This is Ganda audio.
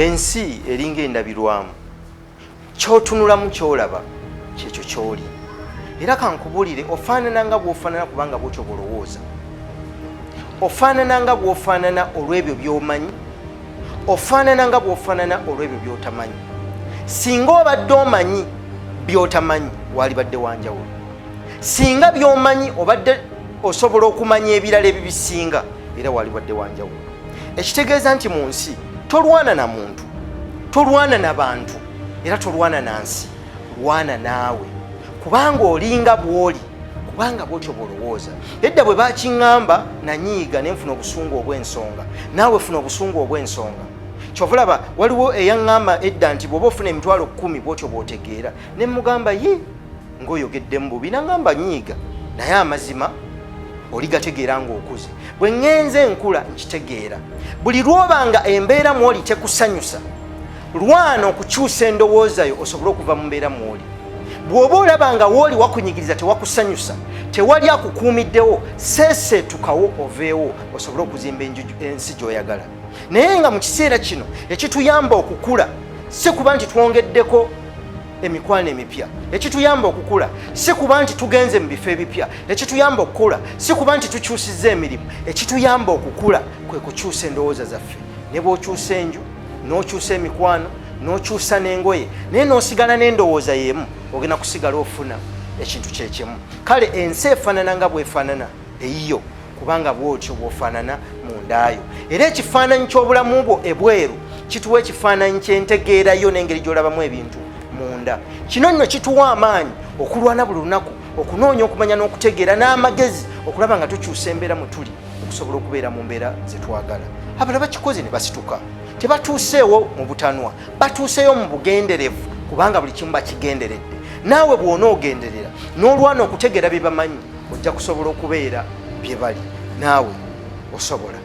ensi eringa endabirwamu kyotunulamu kyolaba kyekyo kyoli era kankubulire ofaanana nga bw'ofaanana kubanga bw'otyo bw'olowooza ofaanana nga bw'ofaanana olw'ebyo by'omanyi ofaanana nga bw'ofaanana olw'ebyo by'otamanyi singa obadde omanyi by'otamanyi waalibadde wanjawulo singa by'omanyi obadde osobola okumanya ebirala ebibisinga era waalibadde wanjawulo ekitegeeza nti mu nsi tolwana na muntu tolwana na bantu era tolwana na nsi lwana naawe kubanga olinga bw'oli kubanga bw'otyo bw'olowooza edda bwe bakiŋŋamba nanyiiga ne nfuna obusungu obw'ensonga naawe funa obusungu obw'ensonga kyovulaba waliwo eyaŋŋamba edda nti bw'oba ofuna emitwalo 10 bw'otyo bw'otegeera ne mugamba ye ng'oyogeddemu bubi naŋŋamba nyiiga naye amazima oligategeera ng'okuze bwe ŋŋenze enkula nkitegeera buli lw'obanga embeera mw'oli tekusanyusa lwana okukyusa endowooza yo osobole okuva mu mbeera mw'oli bw'oba olabanga w'oli wakunyigiriza tewakusanyusa tewali akukuumiddewo seeseetukawo oveewo osobole okuzimba ensi gy'oyagala naye nga mu kiseera kino ekituyamba okukula si kuba nti twongeddeko emikwano emipya ekituyamba okukula si kuba nti tugenze mu bifo ebipya ekituyamba okukula si kuba nti tukyusizza emirimu ekituyamba okukula kwe kukyusa endowooza zaffe ne bw'okyusa enju n'okyusa emikwano n'okyusa n'engoye naye n'osigala n'endowooza y'emu ogenda kusigala ofuna ekintu kyekimu kale ensi efaanana nga bw'efaanana eyiyo kubanga bw'otyo bw'ofaanana mundaayo era ekifaananyi ky'obulamu bwo ebweru kituwa ekifaananyi ky'entegeerayo n'engeri gy'olabamu ebintu munda kino nno kituwa amaanyi okulwana buli lunaku okunoonya okumanya n'okutegeera n'amagezi okulaba nga tukyusa embeera mwe tuli okusobola okubeera mu mbeera ze twagala abalala bakikoze ne basituka tebatuuseewo mu butanwa batuuseeyo mu bugenderevu kubanga buli kimu bakigenderedde naawe bw'onoogenderera n'olwana okutegeera bye bamanyi ojja kusobola okubeera bye bali naawe osobola